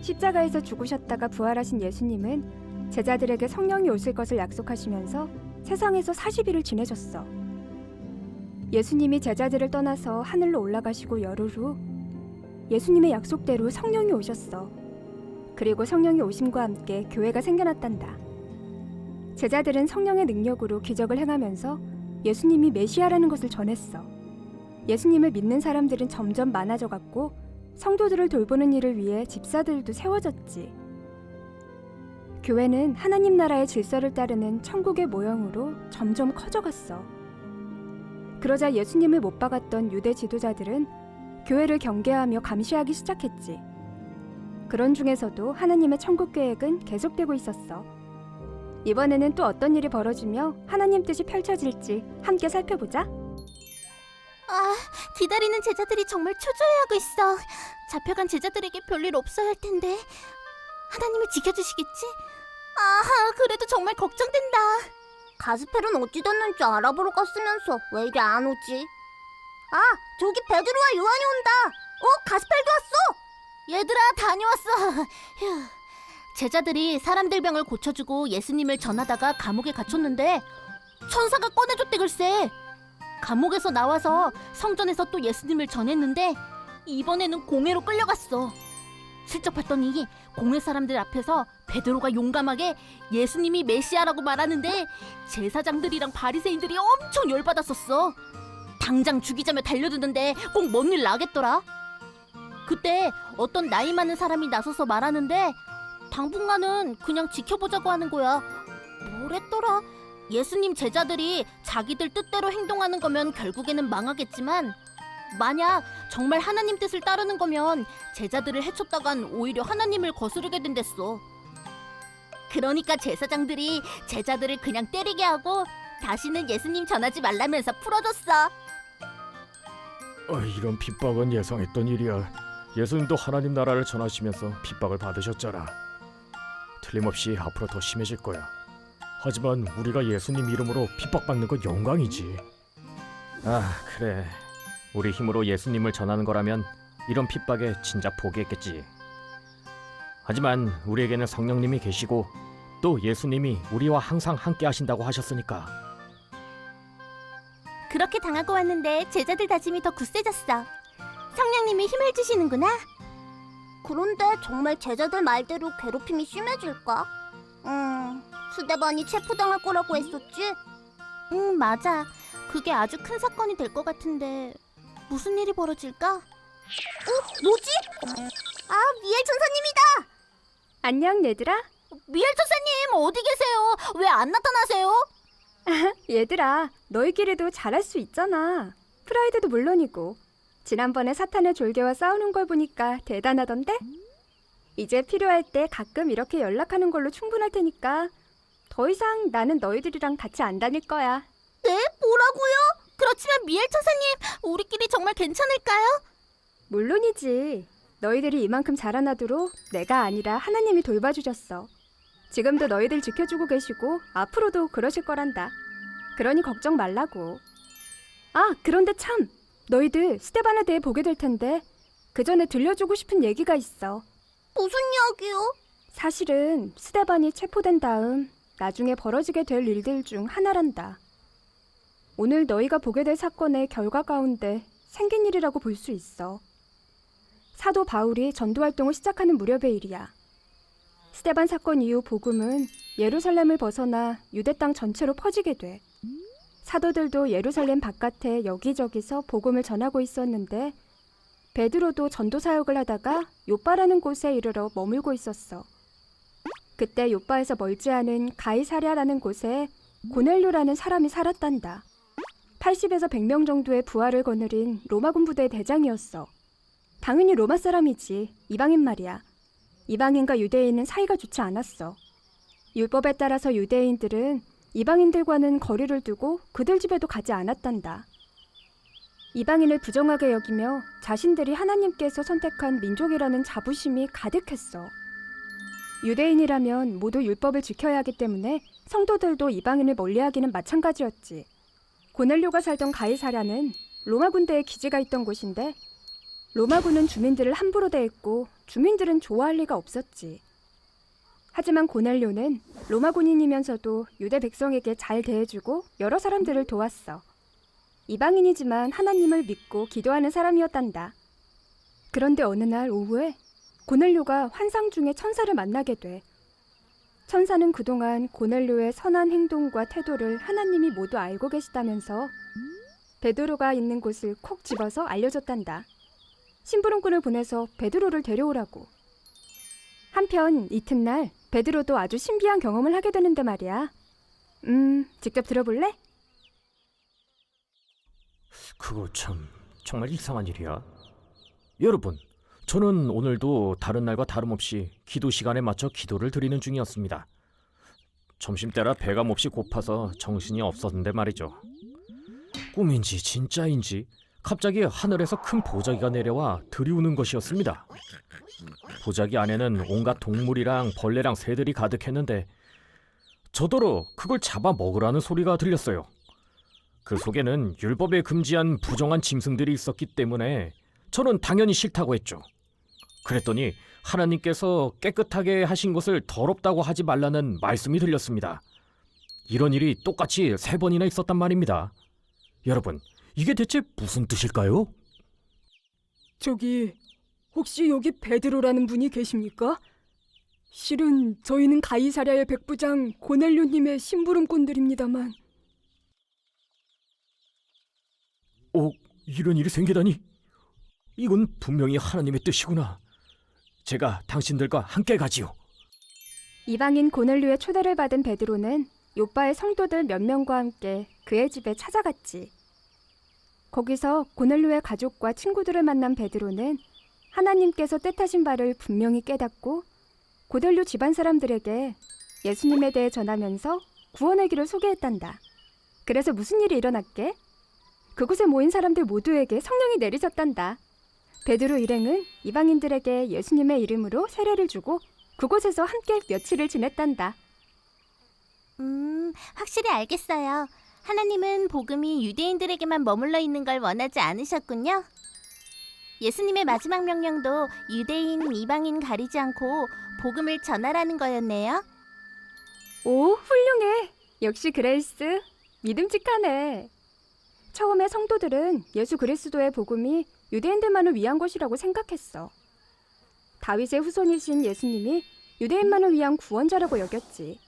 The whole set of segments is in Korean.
십자가에서 죽으셨다가 부활하신 예수님은 제자들에게 성령이 오실 것을 약속하시면서 세상에서 40일을 지내셨어. 예수님이 제자들을 떠나서 하늘로 올라가시고 열흘 후 예수님의 약속대로 성령이 오셨어. 그리고 성령이 오심과 함께 교회가 생겨났단다. 제자들은 성령의 능력으로 기적을 행하면서 예수님이 메시아라는 것을 전했어. 예수님을 믿는 사람들은 점점 많아져갔고 성도들을 돌보는 일을 위해 집사들도 세워졌지. 교회는 하나님 나라의 질서를 따르는 천국의 모형으로 점점 커져갔어. 그러자 예수님을 못 박았던 유대 지도자들은 교회를 경계하며 감시하기 시작했지. 그런 중에서도 하나님의 천국 계획은 계속되고 있었어. 이번에는 또 어떤 일이 벌어지며 하나님 뜻이 펼쳐질지 함께 살펴보자. 기다리는 제자들이 정말 초조해하고 있어. 잡혀간 제자들에게 별일 없어야 할 텐데 하나님이 지켜주시겠지? 그래도 정말 걱정된다. 가스펠은 어찌 됐는지 알아보러 갔으면서 왜 이리 안 오지? 저기 베드로와 요한이 온다. 가스펠도 왔어. 얘들아, 다녀왔어. 휴. 제자들이 사람들 병을 고쳐주고 예수님을 전하다가 감옥에 갇혔는데 천사가 꺼내줬대 글쎄. 감옥에서 나와서 성전에서 또 예수님을 전했는데 이번에는 공회로 끌려갔어. 슬쩍 봤더니 공회 사람들 앞에서 베드로가 용감하게 예수님이 메시아라고 말하는데 제사장들이랑 바리새인들이 엄청 열받았었어. 당장 죽이자며 달려드는데 꼭 뭔 일 나겠더라. 그때 어떤 나이 많은 사람이 나서서 말하는데 당분간은 그냥 지켜보자고 하는 거야. 뭐랬더라? 예수님 제자들이 자기들 뜻대로 행동하는 거면 결국에는 망하겠지만 만약 정말 하나님 뜻을 따르는 거면 제자들을 해쳤다간 오히려 하나님을 거스르게 된댔어. 그러니까 제사장들이 제자들을 그냥 때리게 하고 다시는 예수님 전하지 말라면서 풀어줬어. 이런 핍박은 예상했던 일이야. 예수님도 하나님 나라를 전하시면서 핍박을 받으셨잖아. 틀림없이 앞으로 더 심해질 거야. 하지만 우리가 예수님 이름으로 핍박받는 건 영광이지. 그래. 우리 힘으로 예수님을 전하는 거라면 이런 핍박에 진작 포기했겠지. 하지만 우리에게는 성령님이 계시고 또 예수님이 우리와 항상 함께 하신다고 하셨으니까. 그렇게 당하고 왔는데 제자들 다짐이 더 굳세졌어. 성령님이 힘을 주시는구나. 그런데 정말 제자들 말대로 괴롭힘이 심해질까? 스데반이 체포당할 거라고 했었지? 맞아. 그게 아주 큰 사건이 될 것 같은데 무슨 일이 벌어질까? 뭐지? 미엘 천사님이다! 안녕 얘들아. 미엘 천사님 어디 계세요? 왜 안 나타나세요? 얘들아, 너희끼리도 잘할 수 있잖아. 프라이드도 물론이고. 지난번에 사탄의 졸개와 싸우는 걸 보니까 대단하던데? 이제 필요할 때 가끔 이렇게 연락하는 걸로 충분할 테니까 더 이상 나는 너희들이랑 같이 안 다닐 거야. 네? 뭐라고요? 그렇지만 미엘 천사님, 우리끼리 정말 괜찮을까요? 물론이지. 너희들이 이만큼 자라나도록 내가 아니라 하나님이 돌봐주셨어. 지금도 너희들 지켜주고 계시고 앞으로도 그러실 거란다. 그러니 걱정 말라고. 그런데 참! 너희들 스데반에 대해 보게 될 텐데 그 전에 들려주고 싶은 얘기가 있어. 무슨 이야기요? 사실은 스데반이 체포된 다음 나중에 벌어지게 될 일들 중 하나란다. 오늘 너희가 보게 될 사건의 결과 가운데 생긴 일이라고 볼 수 있어. 사도 바울이 전도활동을 시작하는 무렵의 일이야. 스데반 사건 이후 복음은 예루살렘을 벗어나 유대 땅 전체로 퍼지게 돼. 사도들도 예루살렘 바깥에 여기저기서 복음을 전하고 있었는데 베드로도 전도 사역을 하다가 요빠라는 곳에 이르러 머물고 있었어. 그때 요빠에서 멀지 않은 가이사랴라는 곳에 고넬료라는 사람이 살았단다. 80에서 100명 정도의 부하를 거느린 로마군 부대의 대장이었어. 당연히 로마 사람이지. 이방인 말이야. 이방인과 유대인은 사이가 좋지 않았어. 율법에 따라서 유대인들은 이방인들과는 거리를 두고 그들 집에도 가지 않았단다. 이방인을 부정하게 여기며 자신들이 하나님께서 선택한 민족이라는 자부심이 가득했어. 유대인이라면 모두 율법을 지켜야 하기 때문에 성도들도 이방인을 멀리하기는 마찬가지였지. 고넬료가 살던 가이사랴는 로마 군대의 기지가 있던 곳인데 로마군은 주민들을 함부로 대했고 주민들은 좋아할 리가 없었지. 하지만 고넬료는 로마 군인이면서도 유대 백성에게 잘 대해주고 여러 사람들을 도왔어. 이방인이지만 하나님을 믿고 기도하는 사람이었단다. 그런데 어느 날 오후에 고넬료가 환상 중에 천사를 만나게 돼. 천사는 그동안 고넬료의 선한 행동과 태도를 하나님이 모두 알고 계시다면서 베드로가 있는 곳을 콕 집어서 알려줬단다. 심부름꾼을 보내서 베드로를 데려오라고. 한편 이튿날 베드로도 아주 신비한 경험을 하게 되는데 말이야. 직접 들어볼래? 그거 참 정말 이상한 일이야. 여러분, 저는 오늘도 다른 날과 다름없이 기도 시간에 맞춰 기도를 드리는 중이었습니다. 점심때라 배가 몹시 고파서 정신이 없었는데 말이죠. 꿈인지 진짜인지 갑자기 하늘에서 큰 보자기가 내려와 들이우는 것이었습니다. 보자기 안에는 온갖 동물이랑 벌레랑 새들이 가득했는데 저더러 그걸 잡아 먹으라는 소리가 들렸어요. 그 속에는 율법에 금지한 부정한 짐승들이 있었기 때문에 저는 당연히 싫다고 했죠. 그랬더니 하나님께서 깨끗하게 하신 것을 더럽다고 하지 말라는 말씀이 들렸습니다. 이런 일이 똑같이 3번이나 있었단 말입니다. 여러분, 이게 대체 무슨 뜻일까요? 저기 혹시 여기 베드로라는 분이 계십니까? 실은 저희는 가이사랴의 백부장 고넬료님의 심부름꾼들입니다만. 이런 일이 생기다니. 이건 분명히 하나님의 뜻이구나. 제가 당신들과 함께 가지요. 이방인 고넬료의 초대를 받은 베드로는 요빠의 성도들 몇 명과 함께 그의 집에 찾아갔지. 거기서 고넬료의 가족과 친구들을 만난 베드로는 하나님께서 뜻하신 바를 분명히 깨닫고 고넬료 집안 사람들에게 예수님에 대해 전하면서 구원의 길을 소개했단다. 그래서 무슨 일이 일어났게? 그곳에 모인 사람들 모두에게 성령이 내리셨단다. 베드로 일행은 이방인들에게 예수님의 이름으로 세례를 주고 그곳에서 함께 며칠을 지냈단다. 확실히 알겠어요. 하나님은 복음이 유대인들에게만 머물러 있는 걸 원하지 않으셨군요. 예수님의 마지막 명령도 유대인, 이방인 가리지 않고 복음을 전하라는 거였네요. 오, 훌륭해. 역시 그레이스. 믿음직하네. 처음에 성도들은 예수 그리스도의 복음이 유대인들만을 위한 것이라고 생각했어. 다윗의 후손이신 예수님이 유대인만을 위한 구원자라고 여겼지.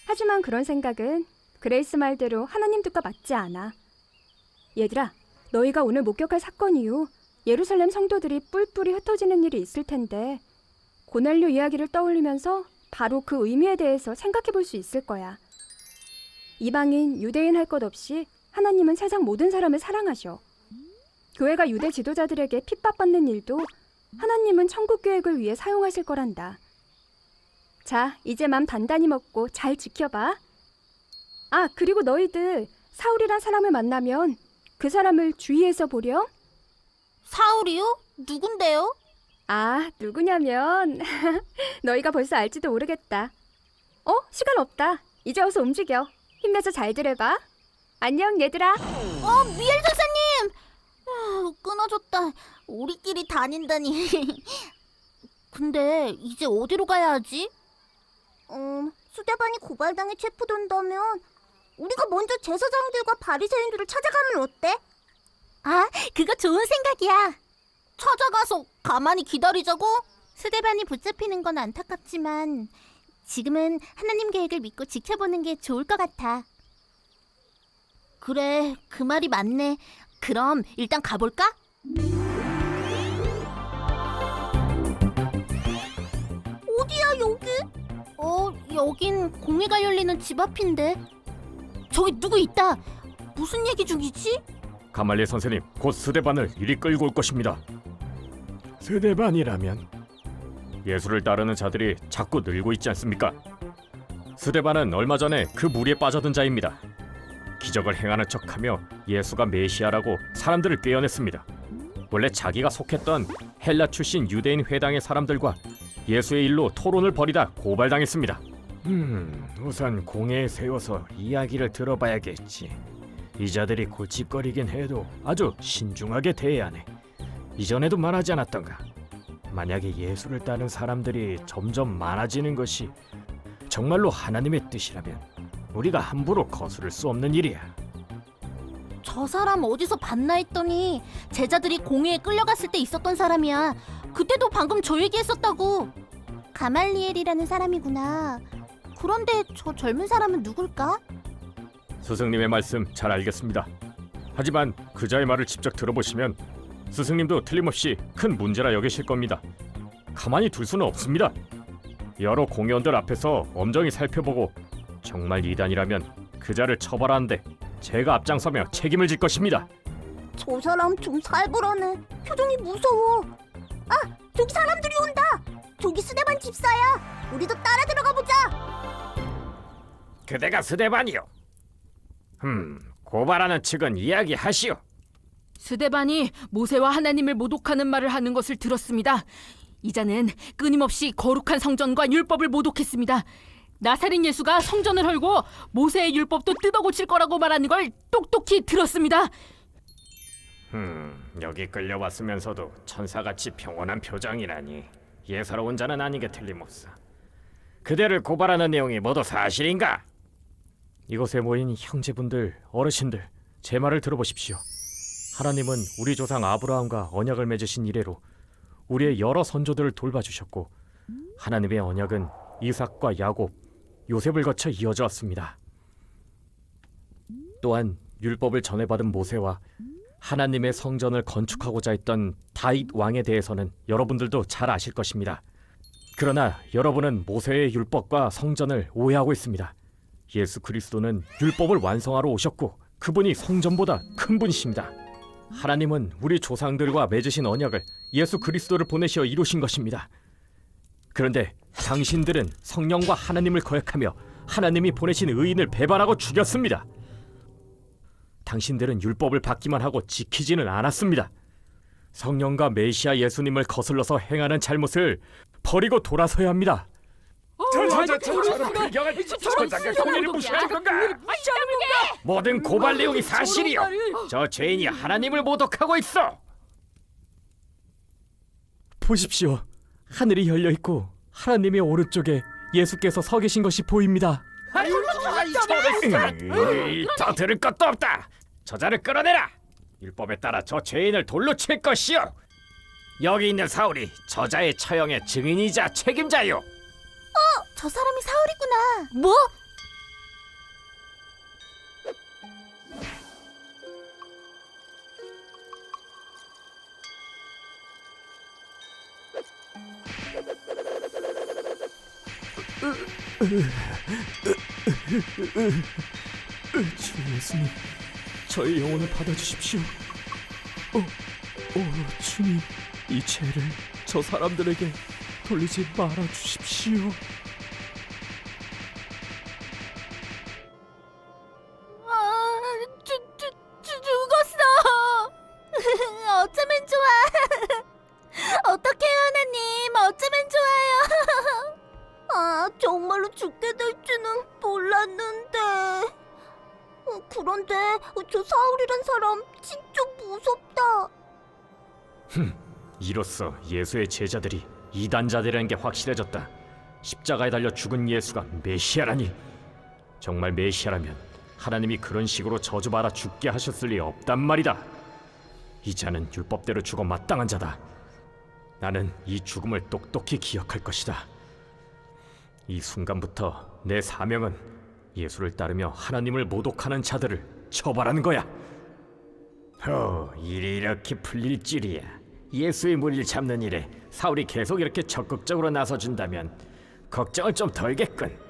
하지만 그런 생각은 그레이스 말대로 하나님 뜻과 맞지 않아. 얘들아, 너희가 오늘 목격할 사건 이후 예루살렘 성도들이 뿔뿔이 흩어지는 일이 있을 텐데 고넬료 이야기를 떠올리면서 바로 그 의미에 대해서 생각해 볼 수 있을 거야. 이방인, 유대인 할 것 없이 하나님은 세상 모든 사람을 사랑하셔. 교회가 유대 지도자들에게 핍박받는 일도 하나님은 천국 계획을 위해 사용하실 거란다. 자, 이제 맘 단단히 먹고 잘 지켜봐. 아, 그리고 너희들 사울이란 사람을 만나면 그 사람을 주의해서 보렴. 사울이요? 누군데요? 아, 누구냐면 너희가 벌써 알지도 모르겠다. 시간 없다. 이제 어서 움직여. 힘내서 잘 들어봐. 안녕, 얘들아. 미엘 전사님! 끊어졌다. 우리끼리 다닌다니. 근데 이제 어디로 가야 하지? 수데반이 고발당해 체포된다면 우리가 먼저 제사장들과 바리새인들을 찾아가면 어때? 아, 그거 좋은 생각이야. 찾아가서 가만히 기다리자고? 스데반이 붙잡히는 건 안타깝지만 지금은 하나님 계획을 믿고 지켜보는 게 좋을 것 같아. 그래, 그 말이 맞네. 그럼 일단 가볼까? 어디야, 여기? 여긴 공회가 열리는 집 앞인데. 저기 누구 있다. 무슨 얘기 중이지? 가말리엘 선생님, 곧 스데반을 이리 끌고 올 것입니다. 스데반이라면? 예수를 따르는 자들이 자꾸 늘고 있지 않습니까? 스데반은 얼마 전에 그 무리에 빠져든 자입니다. 기적을 행하는 척하며 예수가 메시아라고 사람들을 꿰어냈습니다. 원래 자기가 속했던 헬라 출신 유대인 회당의 사람들과 예수의 일로 토론을 벌이다 고발당했습니다. 우선 공회에 세워서 이야기를 들어봐야겠지. 이 자들이 골칫거리긴 해도 아주 신중하게 대해야 하네. 이전에도 말하지 않았던가? 만약에 예수를 따르는 사람들이 점점 많아지는 것이 정말로 하나님의 뜻이라면 우리가 함부로 거스를 수 없는 일이야. 저 사람 어디서 봤나 했더니 제자들이 공회에 끌려갔을 때 있었던 사람이야. 그때도 방금 저 얘기했었다고. 가말리엘이라는 사람이구나. 그런데 저 젊은 사람은 누굴까? 스승님의 말씀 잘 알겠습니다. 하지만 그자의 말을 직접 들어보시면 스승님도 틀림없이 큰 문제라 여기실 겁니다. 가만히 둘 수는 없습니다. 여러 공회원들 앞에서 엄정히 살펴보고 정말 이단이라면 그자를 처벌하는데 제가 앞장서며 책임을 질 것입니다. 저 사람 좀 살벌하네. 표정이 무서워. 아, 저기 사람들이 온다. 저기 스데반 집사야. 우리도 따라 들어가 보자. 그대가 스데반이요. 고발하는 측은 이야기하시오. 스데반이 모세와 하나님을 모독하는 말을 하는 것을 들었습니다. 이자는 끊임없이 거룩한 성전과 율법을 모독했습니다. 나사렛 예수가 성전을 헐고 모세의 율법도 뜯어고칠 거라고 말하는 걸 똑똑히 들었습니다. 여기 끌려왔으면서도 천사같이 평온한 표정이라니 예사로운 자는 아닌 게 틀림없어. 그대를 고발하는 내용이 모두 사실인가? 이곳에 모인 형제분들, 어르신들, 제 말을 들어보십시오. 하나님은 우리 조상 아브라함과 언약을 맺으신 이래로 우리의 여러 선조들을 돌봐주셨고 하나님의 언약은 이삭과 야곱, 요셉을 거쳐 이어져 왔습니다. 또한 율법을 전해받은 모세와 하나님의 성전을 건축하고자 했던 다윗 왕에 대해서는 여러분들도 잘 아실 것입니다. 그러나 여러분은 모세의 율법과 성전을 오해하고 있습니다. 예수 그리스도는 율법을 완성하러 오셨고 그분이 성전보다 큰 분이십니다. 하나님은 우리 조상들과 맺으신 언약을 예수 그리스도를 보내시어 이루신 것입니다. 그런데 당신들은 성령과 하나님을 거역하며 하나님이 보내신 의인을 배반하고 죽였습니다. 당신들은 율법을 받기만 하고 지키지는 않았습니다. 성령과 메시아 예수님을 거슬러서 행하는 잘못을 버리고 돌아서야 합니다. 모든 고발 내용이 사실이요. 저 죄인이 하나님을 모독하고 있어. 보십시오. 하늘이 열려 있고 하나님의 오른쪽에 예수께서 서 계신 것이 보입니다. 더 들을 것도 없다. 저자를 끌어내라. 율법에 따라 저 죄인을 돌로 칠 것이요. 여기 있는 사울이 저자의 처형의 증인이자 책임자요. 저 사람이 사울이구나. 뭐? 주 예수님, 저의 영혼을 받아주십시오. 주님, 이 죄를 저 사람들에게 돌리지 말아주십시오. 죽었어. 어쩌면 좋아. 어떡해요, 하나님. 어쩌면 좋아요. 아, 정말로 죽게 될 줄은 몰랐는데. 그런데 저 사울이란 사람 진짜 무섭다. 이로써 예수의 제자들이 이단자들이라는 게 확실해졌다. 십자가에 달려 죽은 예수가 메시아라니. 정말 메시아라면 하나님이 그런 식으로 저주받아 죽게 하셨을 리 없단 말이다. 이 자는 율법대로 죽어 마땅한 자다. 나는 이 죽음을 똑똑히 기억할 것이다. 이 순간부터 내 사명은 예수를 따르며 하나님을 모독하는 자들을 처벌하는 거야. 일이 이렇게 풀릴 줄이야. 예수의 무리를 잡는 일에 사울이 계속 이렇게 적극적으로 나서준다면 걱정을 좀 덜겠군.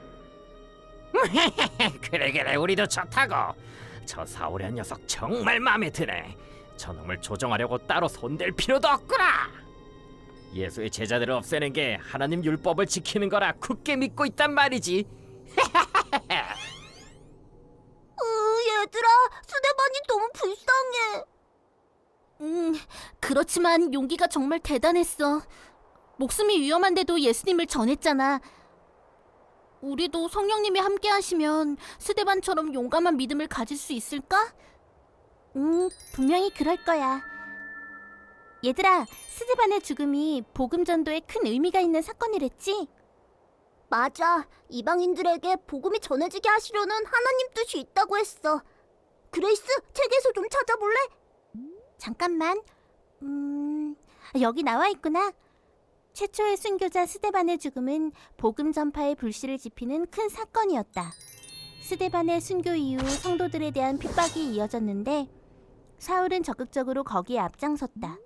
그래 우리도 좋다고. 저 사울의 녀석 정말 마음에 드네. 저놈을 조정하려고 따로 손댈 필요도 없구나. 예수의 제자들을 없애는 게 하나님 율법을 지키는 거라 굳게 믿고 있단 말이지. 얘들아, 스데반이 너무 불쌍해. 그렇지만 용기가 정말 대단했어. 목숨이 위험한데도 예수님을 전했잖아. 우리도 성령님이 함께 하시면 스데반처럼 용감한 믿음을 가질 수 있을까? 분명히 그럴 거야. 얘들아, 스데반의 죽음이 복음 전도에 큰 의미가 있는 사건이랬지? 맞아. 이방인들에게 복음이 전해지게 하시려는 하나님 뜻이 있다고 했어. 그레이스, 책에서 좀 찾아볼래? 잠깐만. 여기 나와 있구나. 최초의 순교자 스데반의 죽음은 복음 전파의 불씨를 지피는 큰 사건이었다. 스데반의 순교 이후 성도들에 대한 핍박이 이어졌는데 사울은 적극적으로 거기에 앞장섰다.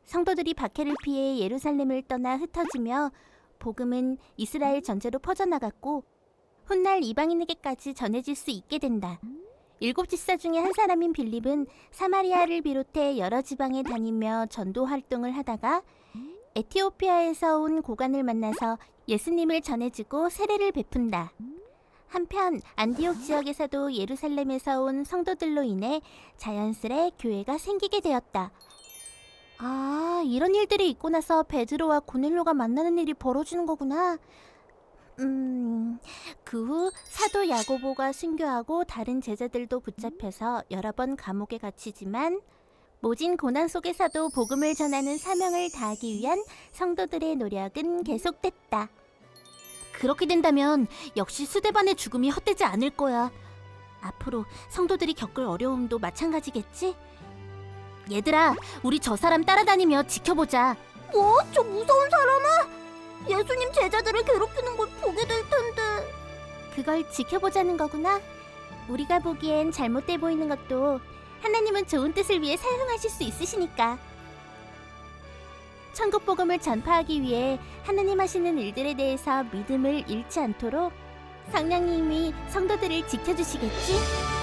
성도들이 박해를 피해 예루살렘을 떠나 흩어지며 복음은 이스라엘 전체로 퍼져나갔고 훗날 이방인에게까지 전해질 수 있게 된다. 7 집사 중에 한 사람인 빌립은 사마리아를 비롯해 여러 지방에 다니며 전도 활동을 하다가 에티오피아에서 온 고관을 만나서 예수님을 전해주고 세례를 베푼다. 한편 안디옥 지역에서도 예루살렘에서 온 성도들로 인해 자연스레 교회가 생기게 되었다. 아, 이런 일들이 있고 나서 베드로와 고넬료가 만나는 일이 벌어지는 거구나. 그 후 사도 야고보가 순교하고 다른 제자들도 붙잡혀서 여러 번 감옥에 갇히지만 모진 고난 속에서도 복음을 전하는 사명을 다하기 위한 성도들의 노력은 계속됐다. 그렇게 된다면 역시 스데반의 죽음이 헛되지 않을 거야. 앞으로 성도들이 겪을 어려움도 마찬가지겠지? 얘들아, 우리 저 사람 따라다니며 지켜보자. 뭐? 저 무서운 사람아? 예수님 제자들을 괴롭히는 걸 보게 될 텐데. 그걸 지켜보자는 거구나. 우리가 보기엔 잘못돼 보이는 것도 하나님은 좋은 뜻을 위해 사용하실 수 있으시니까. 천국 복음을 전파하기 위해 하나님 하시는 일들에 대해서 믿음을 잃지 않도록 성령님이 성도들을 지켜주시겠지?